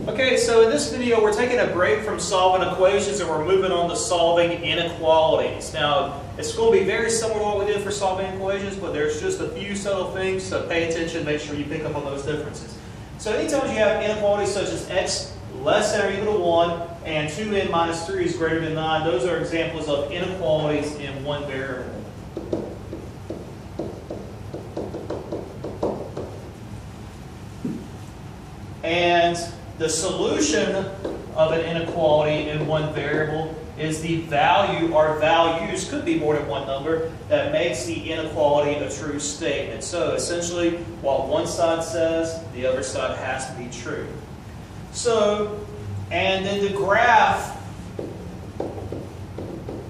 Okay, so in this video we're taking a break from solving equations and we're moving on to solving inequalities. Now, it's going to be very similar to what we did for solving equations, but there's just a few subtle things, so pay attention, make sure you pick up on those differences. So anytime you have inequalities such as x less than or equal to 1 and 2n minus 3 is greater than 9, those are examples of inequalities in one variable. And the solution of an inequality in one variable is the value, or values, could be more than one number, that makes the inequality a true statement. So essentially, what one side says, the other side has to be true. So, and then the graph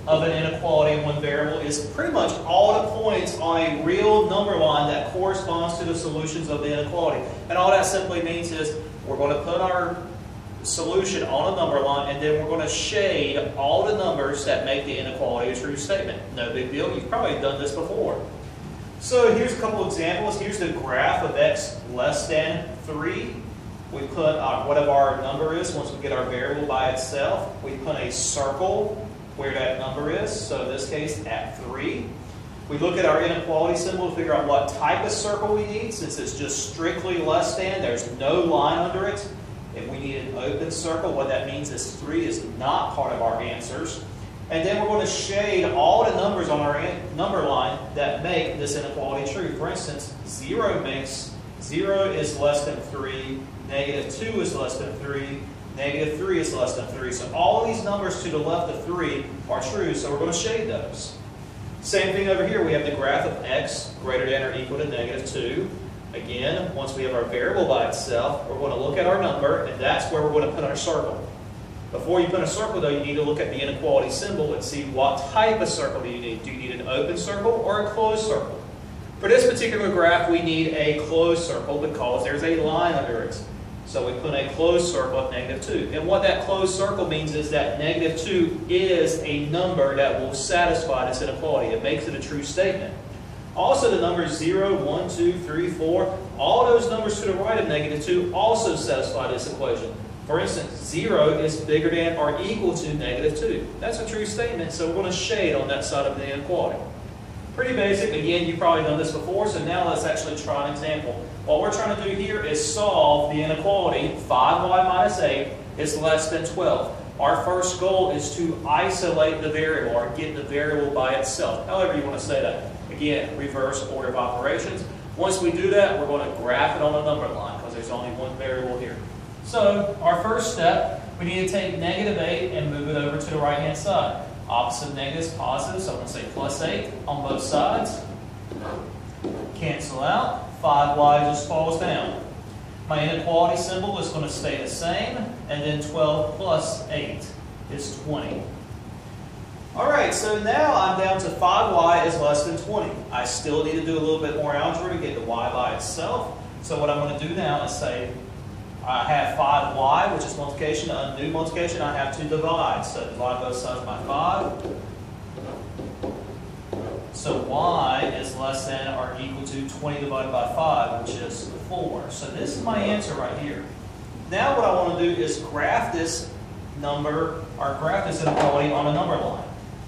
of an inequality in one variable is pretty much all the points on a real number line that corresponds to the solutions of the inequality. And all that simply means is we're going to put our solution on a number line and then we're going to shade all the numbers that make the inequality a true statement. No big deal. You've probably done this before. So here's a couple examples. Here's the graph of x less than 3. We put whatever our number is once we get our variable by itself. We put a circle where that number is, so in this case at 3. We look at our inequality symbol to figure out what type of circle we need. Since it's just strictly less than, there's no line under it. If we need an open circle, what that means is 3 is not part of our answers. And then we're going to shade all the numbers on our number line that make this inequality true. For instance, 0 is less than 3, negative 2 is less than 3, negative 3 is less than 3. So all of these numbers to the left of 3 are true, so we're going to shade those. Same thing over here. We have the graph of x greater than or equal to negative 2. Again, once we have our variable by itself, we're going to look at our number, and that's where we're going to put our circle. Before you put a circle, though, you need to look at the inequality symbol and see what type of circle do you need. Do you need an open circle or a closed circle? For this particular graph, we need a closed circle because there's a line under it. So we put a closed circle at negative 2. And what that closed circle means is that negative 2 is a number that will satisfy this inequality. It makes it a true statement. Also, the numbers 0, 1, 2, 3, 4, all those numbers to the right of negative 2 also satisfy this equation. For instance, 0 is bigger than or equal to negative 2. That's a true statement, so we're going to shade on that side of the inequality. Pretty basic. Again, you've probably done this before, so now let's actually try an example. What we're trying to do here is solve the inequality 5y minus 8 is less than 12. Our first goal is to isolate the variable, or get the variable by itself, however you want to say that. Again, reverse order of operations. Once we do that, we're going to graph it on a number line because there's only one variable here. So our first step, we need to take negative 8 and move it over to the right-hand side. Opposite of negative is positive, so I'm going to say plus 8 on both sides. Cancel out. 5y just falls down. My inequality symbol is going to stay the same, and then 12 plus 8 is 20. Alright, so now I'm down to 5y is less than 20. I still need to do a little bit more algebra to get the y by itself. So what I'm going to do now is say I have 5y, which is multiplication. A new multiplication, I have to divide. So divide both sides by 5. So y is less than or equal to 20 divided by 5, which is 4. So this is my answer right here. Now what I want to do is graph this number, or graph this inequality on a number line.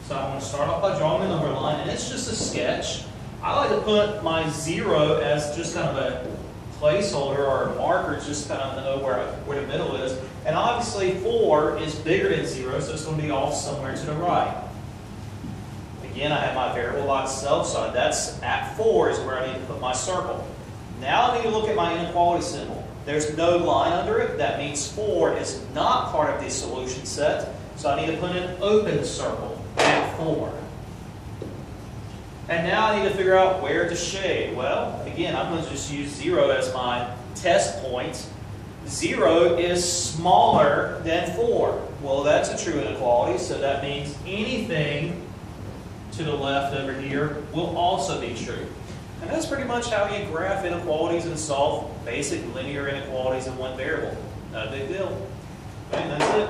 So I'm going to start off by drawing a number line, and it's just a sketch. I like to put my 0 as just kind of a placeholder or a marker, just kind of know where the middle is. And obviously 4 is bigger than 0, so it's going to be off somewhere to the right. Again, I have my variable by itself, so that's at 4 is where I need to put my circle. Now I need to look at my inequality symbol. There's no line under it. That means 4 is not part of the solution set, so I need to put an open circle at 4. And now I need to figure out where to shade. Well, again, I'm going to just use 0 as my test point. 0 is smaller than 4. Well, that's a true inequality, so that means anything to the left over here will also be true. And that's pretty much how you graph inequalities and solve basic linear inequalities in one variable. Not a big deal. And that's it.